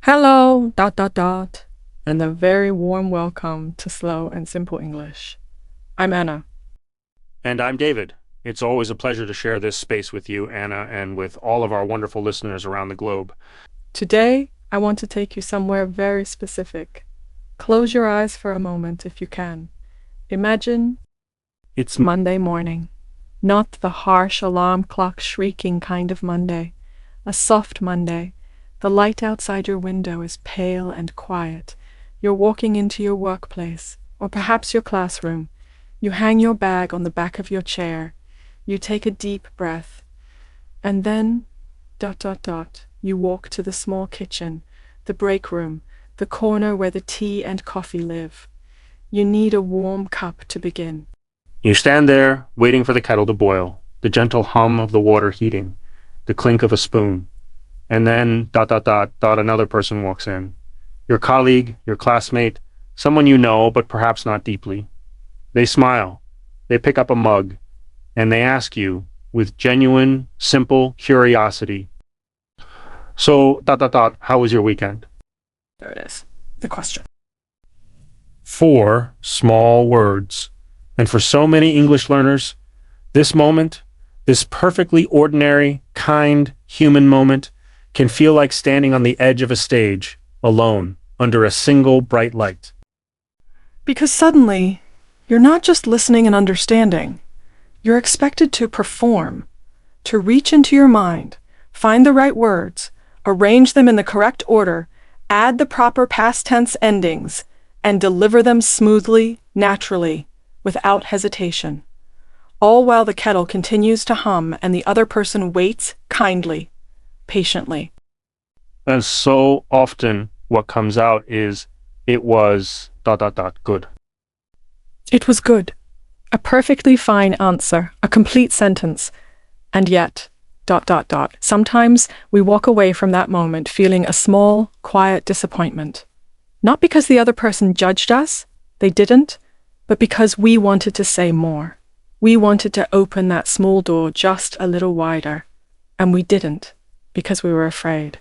Hello, and a very warm welcome to Slow and Simple English. I'm Anna. And I'm David. It's always a pleasure to share this space with you, Anna, and with all of our wonderful listeners around the globe. Today, I want to take you somewhere very specific. Close your eyes for a moment if you can. Imagine It's Monday morning, not the harsh alarm clock shrieking kind of Monday, a soft Monday. The light outside your window is pale and quiet. You're walking into your workplace, or perhaps your classroom. You hang your bag on the back of your chair. You take a deep breath. And then, you walk to the small kitchen, the break room, the corner where the tea and coffee live. You need a warm cup to begin. You stand there, waiting for the kettle to boil, the gentle hum of the water heating, the clink of a spoon. And then, another person walks in. Your colleague, your classmate, someone you know, but perhaps not deeply. They smile, they pick up a mug, and they ask you, with genuine, simple curiosity, so, how was your weekend? There it is, the question. 4 small words. And for so many English learners, this moment, this perfectly ordinary, kind, human moment, can feel like standing on the edge of a stage, alone, under a single bright light. Because suddenly, you're not just listening and understanding. You're expected to perform, to reach into your mind, find the right words, arrange them in the correct order, add the proper past tense endings, and deliver them smoothly, naturally, without hesitation. All while the kettle continues to hum and the other person waits kindly, patiently. And so often what comes out is, it was good. It was good. A perfectly fine answer, a complete sentence. And yet, sometimes we walk away from that moment feeling a small, quiet disappointment. Not because the other person judged us, they didn't, but because we wanted to say more. We wanted to open that small door just a little wider, and we didn't, because we were afraid.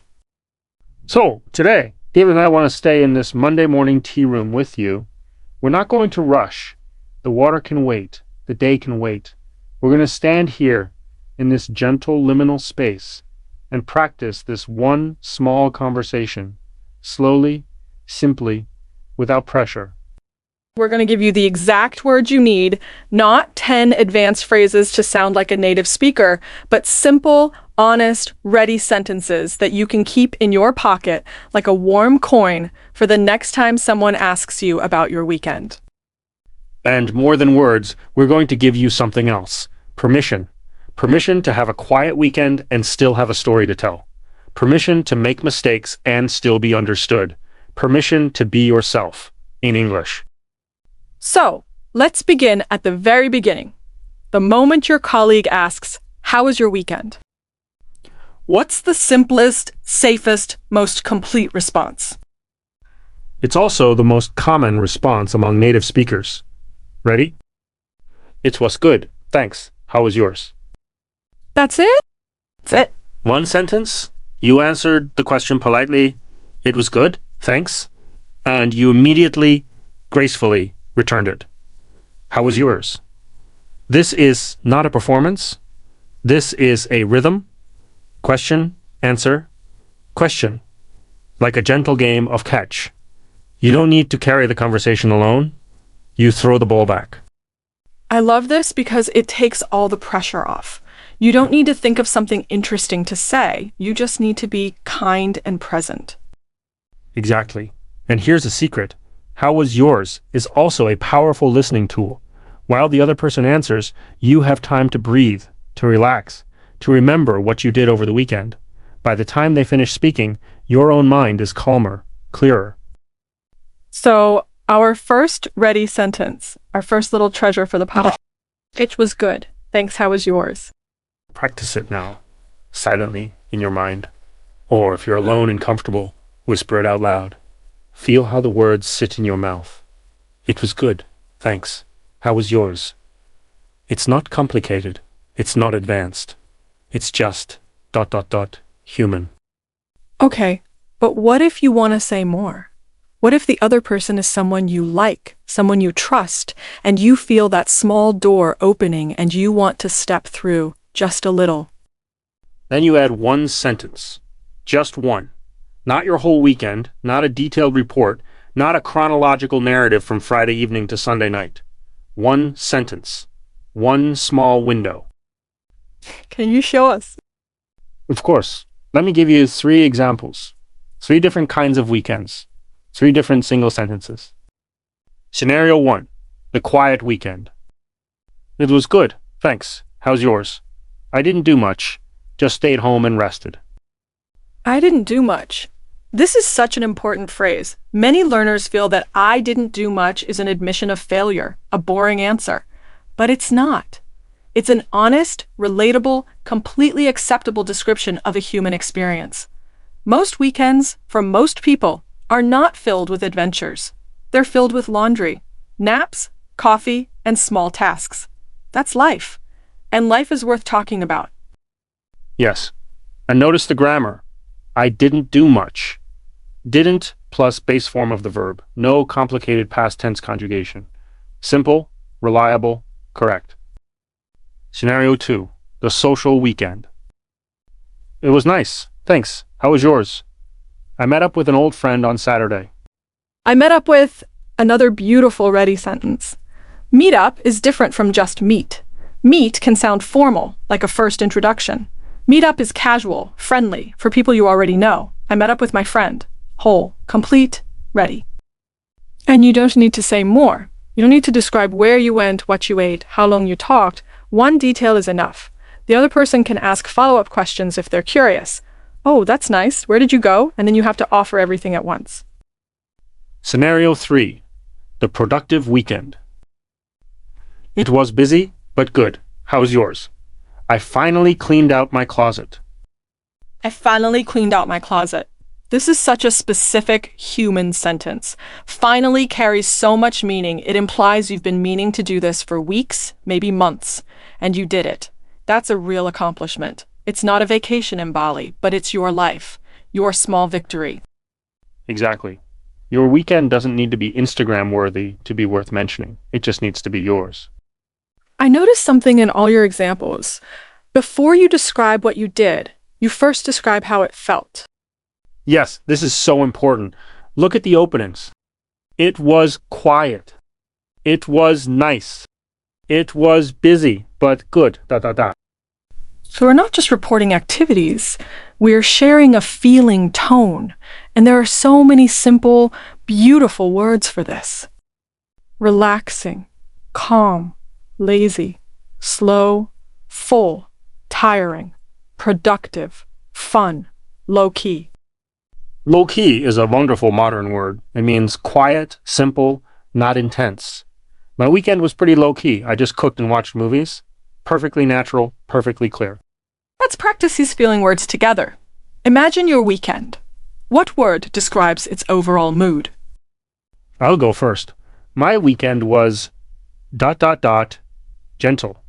So, today, David and I want to stay in this Monday morning tea room with you. We're not going to rush. The water can wait. The day can wait. We're going to stand here in this gentle liminal space and practice this one small conversation, slowly, simply, without pressure. We're going to give you the exact words you need, not 10 advanced phrases to sound like a native speaker, but simple, honest, ready sentences that you can keep in your pocket like a warm coin for the next time someone asks you about your weekend. And more than words, we're going to give you something else. Permission. Permission to have a quiet weekend and still have a story to tell. Permission to make mistakes and still be understood. Permission to be yourself, in English. So, let's begin at the very beginning. The moment your colleague asks, "How was your weekend?" What's the simplest, safest, most complete response? It's also the most common response among native speakers. Ready? It was good, thanks. How was yours? That's it? That's it. One sentence, you answered the question politely, it was good, thanks, and you immediately, gracefully returned it. How was yours? This is not a performance. This is a rhythm. Question, answer, question. Like a gentle game of catch. You don't need to carry the conversation alone. You throw the ball back. I love this because it takes all the pressure off. You don't need to think of something interesting to say. You just need to be kind and present. Exactly. And here's a secret. How was yours is also a powerful listening tool. While the other person answers, you have time to breathe, to relax, to remember what you did over the weekend. By the time they finish speaking, your own mind is calmer, clearer. So, our first ready sentence, our first little treasure for the podcast. It was good. Thanks, how was yours? Practice it now, silently in your mind. Or if you're alone and comfortable, whisper it out loud. Feel how the words sit in your mouth. It was good, thanks. How was yours? It's not complicated. It's not advanced. It's just ... human. Okay, But what if you want to say more? What if the other person is someone you like, someone you trust, and you feel that small door opening and you want to step through just a little? Then you add one sentence. Just one. Not your whole weekend, not a detailed report, not a chronological narrative from Friday evening to Sunday night. One sentence. One small window. Can you show us? Of course. Let me give you 3 examples. 3 different kinds of weekends. 3 different single sentences. Scenario 1. The quiet weekend. It was good, thanks. How's yours? I didn't do much. Just stayed home and rested. I didn't do much. This is such an important phrase. Many learners feel that I didn't do much is an admission of failure, a boring answer. But it's not. It's an honest, relatable, completely acceptable description of a human experience. Most weekends, for most people, are not filled with adventures. They're filled with laundry, naps, coffee, and small tasks. That's life. And life is worth talking about. Yes. And notice the grammar. I didn't do much. Didn't plus base form of the verb. No complicated past tense conjugation. Simple, reliable, correct. Scenario 2. The social weekend. It was nice. Thanks. How was yours? I met up with an old friend on Saturday. I met up with another beautiful ready sentence. Meet up is different from just meet. Meet can sound formal, like a first introduction. Meet up is casual, friendly, for people you already know. I met up with my friend. Whole, complete, ready. And you don't need to say more. You don't need to describe where you went, what you ate, how long you talked. One detail is enough. The other person can ask follow-up questions if they're curious. Oh, that's nice. Where did you go? And then you have to offer everything at once. Scenario 3. The productive weekend. It was busy, but good. How's yours? I finally cleaned out my closet. I finally cleaned out my closet. This is such a specific human sentence. Finally carries so much meaning. It implies you've been meaning to do this for weeks, maybe months, and you did it. That's a real accomplishment. It's not a vacation in Bali, but it's your life, your small victory. Exactly. Your weekend doesn't need to be Instagram worthy to be worth mentioning. It just needs to be yours. I noticed something in all your examples. Before you describe what you did, you first describe how it felt. Yes, this is so important. Look at the openings. It was quiet. It was nice. It was busy, but good. So we're not just reporting activities, we're sharing a feeling tone. And there are so many simple, beautiful words for this. Relaxing, calm, lazy, slow, full, tiring, productive, fun, low-key. Low-key is a wonderful modern word. It means quiet, simple, not intense. My weekend was pretty low-key. I just cooked and watched movies. Perfectly natural, perfectly clear. Let's practice these feeling words together. Imagine your weekend. What word describes its overall mood? I'll go first. My weekend was ... gentle.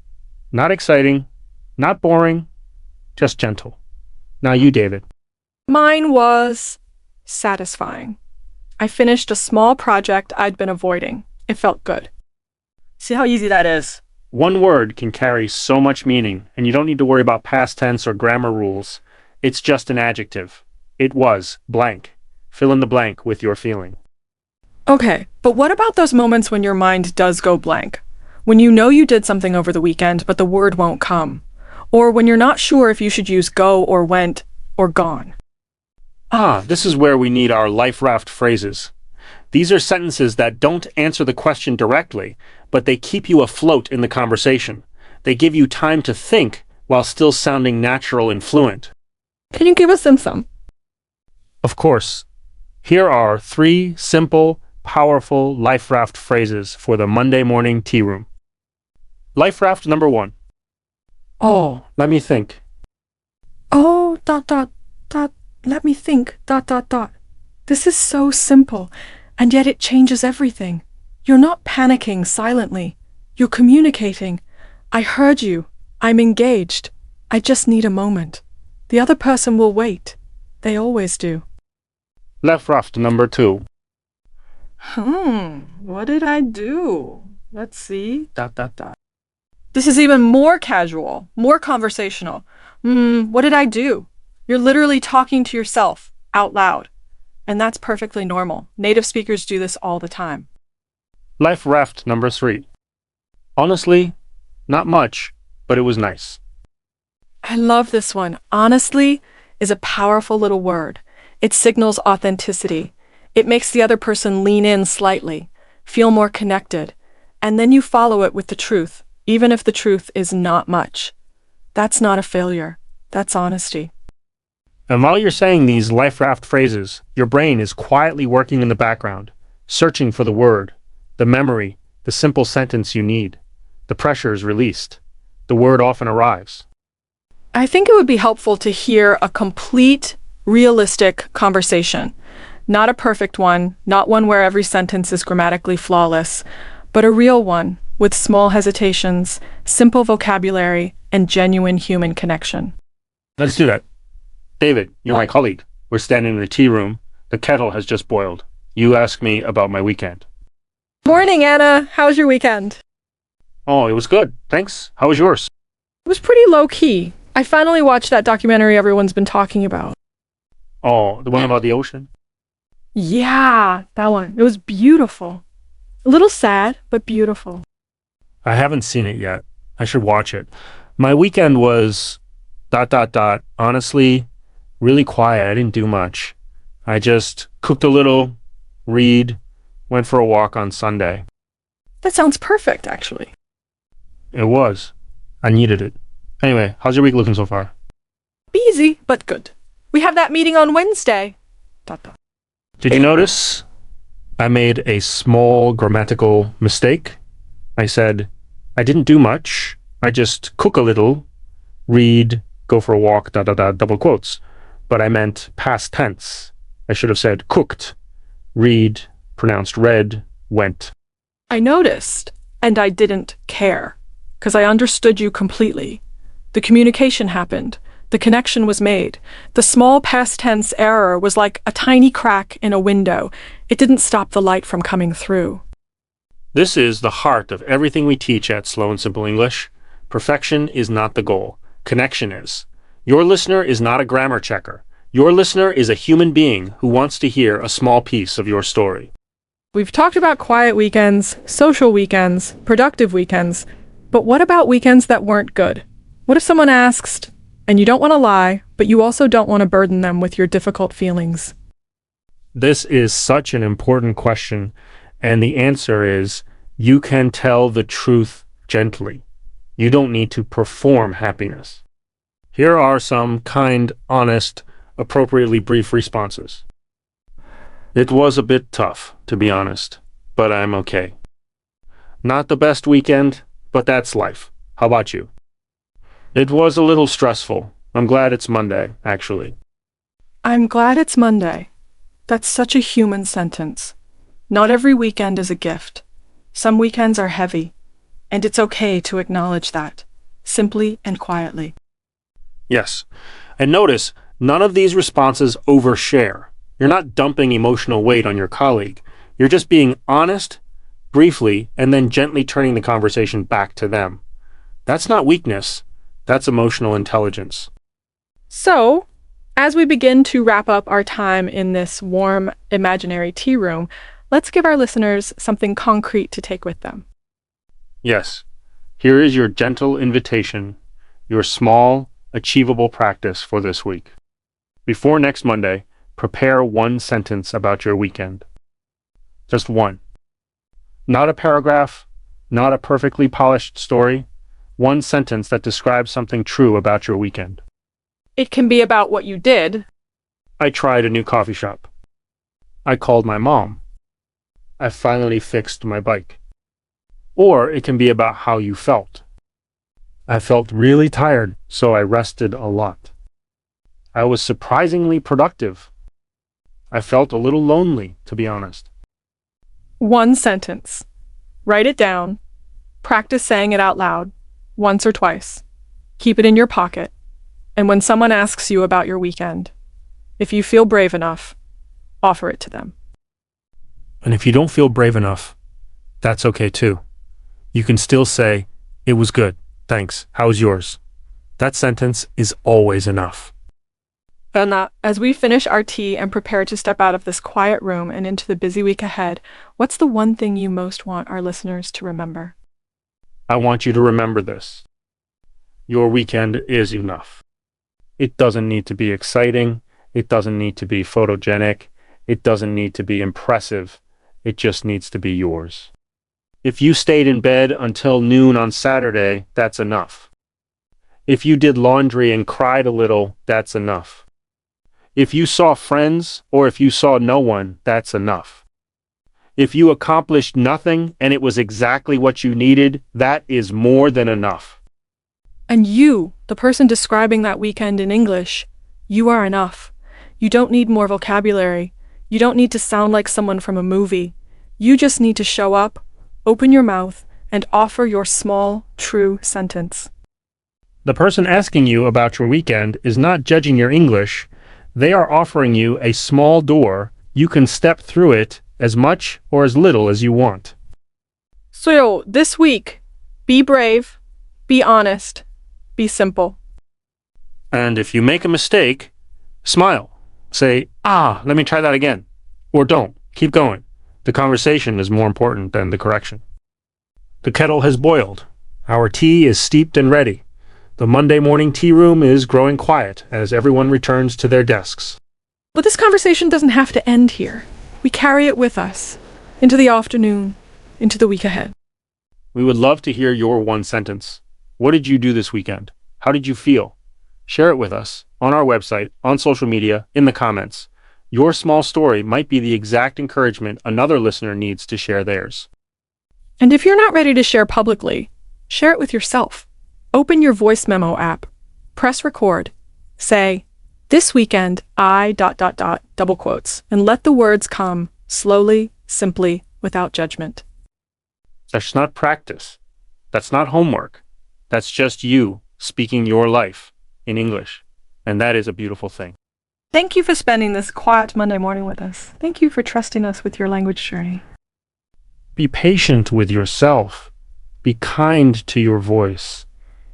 Not exciting, not boring, just gentle. Now you, David. Mine was satisfying. I finished a small project I'd been avoiding. It felt good. See how easy that is? One word can carry so much meaning, and you don't need to worry about past tense or grammar rules. It's just an adjective. It was blank. Fill in the blank with your feeling. Okay, but what about those moments when your mind does go blank? When you know you did something over the weekend, but the word won't come? Or when you're not sure if you should use go or went or gone? This is where we need our life raft phrases. These are sentences that don't answer the question directly, but they keep you afloat in the conversation. They give you time to think while still sounding natural and fluent. Can you give us some? Of course. Here are 3 simple, powerful life raft phrases for the Monday morning tea room. Life raft number 1. Oh, let me think. Oh, let me think, This is so simple, and yet it changes everything. You're not panicking silently. You're communicating. I heard you. I'm engaged. I just need a moment. The other person will wait. They always do. Left raft number 2. What did I do? Let's see. This is even more casual, more conversational. What did I do? You're literally talking to yourself out loud. And that's perfectly normal. Native speakers do this all the time. Life raft number 3. Honestly, not much, but it was nice. I love this one. Honestly is a powerful little word. It signals authenticity. It makes the other person lean in slightly, feel more connected, and then you follow it with the truth, even if the truth is not much. That's not a failure. That's honesty. And while you're saying these life raft phrases, your brain is quietly working in the background, searching for the word, the memory, the simple sentence you need. The pressure is released. The word often arrives. I think it would be helpful to hear a complete, realistic conversation. Not a perfect one, not one where every sentence is grammatically flawless, but a real one with small hesitations, simple vocabulary, and genuine human connection. Let's do that. David, you're my colleague. We're standing in the tea room. The kettle has just boiled. You ask me about my weekend. Morning, Anna. How was your weekend? Oh, it was good. Thanks. How was yours? It was pretty low-key. I finally watched that documentary everyone's been talking about. Oh, the one about the ocean? Yeah, that one. It was beautiful. A little sad, but beautiful. I haven't seen it yet. I should watch it. My weekend was ... Honestly, really quiet. I didn't do much. I just cooked a little, read, went for a walk on Sunday. That sounds perfect, actually. It was. I needed it. Anyway, how's your week looking so far? Busy, but good. We have that meeting on Wednesday. ... Did you notice I made a small grammatical mistake? I said, I didn't do much. I just cook a little, read, go for a walk, double quotes. But I meant past tense. I should have said cooked, read, pronounced read, went. I noticed, and I didn't care, because I understood you completely. The communication happened. The connection was made. The small past tense error was like a tiny crack in a window. It didn't stop the light from coming through. This is the heart of everything we teach at Slow and Simple English. Perfection is not the goal. Connection is. Your listener is not a grammar checker. Your listener is a human being who wants to hear a small piece of your story. We've talked about quiet weekends, social weekends, productive weekends, but what about weekends that weren't good? What if someone asked, and you don't want to lie, but you also don't want to burden them with your difficult feelings? This is such an important question, and the answer is you can tell the truth gently. You don't need to perform happiness. Here are some kind, honest, appropriately brief responses. It was a bit tough, to be honest, but I'm okay. Not the best weekend, but that's life. How about you? It was a little stressful. I'm glad it's Monday, actually. I'm glad it's Monday. That's such a human sentence. Not every weekend is a gift. Some weekends are heavy, and it's okay to acknowledge that, simply and quietly. Yes. And notice, none of these responses overshare. You're not dumping emotional weight on your colleague. You're just being honest, briefly, and then gently turning the conversation back to them. That's not weakness. That's emotional intelligence. So, as we begin to wrap up our time in this warm, imaginary tea room, let's give our listeners something concrete to take with them. Yes. Here is your gentle invitation, your small, achievable practice for this week. Before next Monday, prepare one sentence about your weekend. Just one. Not a paragraph, not a perfectly polished story. One sentence that describes something true about your weekend. It can be about what you did. I tried a new coffee shop. I called my mom. I finally fixed my bike. Or it can be about how you felt. I felt really tired, so I rested a lot. I was surprisingly productive. I felt a little lonely, to be honest. One sentence. Write it down. Practice saying it out loud, once or twice. Keep it in your pocket. And when someone asks you about your weekend, if you feel brave enough, offer it to them. And if you don't feel brave enough, that's okay too. You can still say, "It was good. Thanks. How was yours?" That sentence is always enough. Anna, as we finish our tea and prepare to step out of this quiet room and into the busy week ahead, what's the one thing you most want our listeners to remember? I want you to remember this. Your weekend is enough. It doesn't need to be exciting. It doesn't need to be photogenic. It doesn't need to be impressive. It just needs to be yours. If you stayed in bed until noon on Saturday, that's enough. If you did laundry and cried a little, that's enough. If you saw friends or if you saw no one, that's enough. If you accomplished nothing and it was exactly what you needed, that is more than enough. And you, the person describing that weekend in English, you are enough. You don't need more vocabulary. You don't need to sound like someone from a movie. You just need to show up, open your mouth, and offer your small, true sentence. The person asking you about your weekend is not judging your English. They are offering you a small door. You can step through it as much or as little as you want. So, this week, be brave, be honest, be simple. And if you make a mistake, smile. Say, let me try that again. Or don't. Keep going. The conversation is more important than the correction. The kettle has boiled. Our tea is steeped and ready. The Monday morning tea room is growing quiet as everyone returns to their desks. But this conversation doesn't have to end here. We carry it with us, into the afternoon, into the week ahead. We would love to hear your one sentence. What did you do this weekend? How did you feel? Share it with us on our website, on social media, in the comments. Your small story might be the exact encouragement another listener needs to share theirs. And if you're not ready to share publicly, share it with yourself. Open your voice memo app, press record, say, "This weekend, I ... double quotes, and let the words come slowly, simply, without judgment. That's not practice. That's not homework. That's just you speaking your life in English. And that is a beautiful thing. Thank you for spending this quiet Monday morning with us. Thank you for trusting us with your language journey. Be patient with yourself. Be kind to your voice.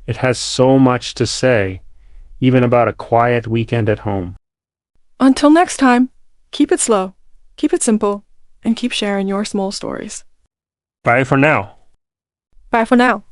It has so much to say, even about a quiet weekend at home. Until next time, keep it slow, keep it simple, and keep sharing your small stories. Bye for now. Bye for now.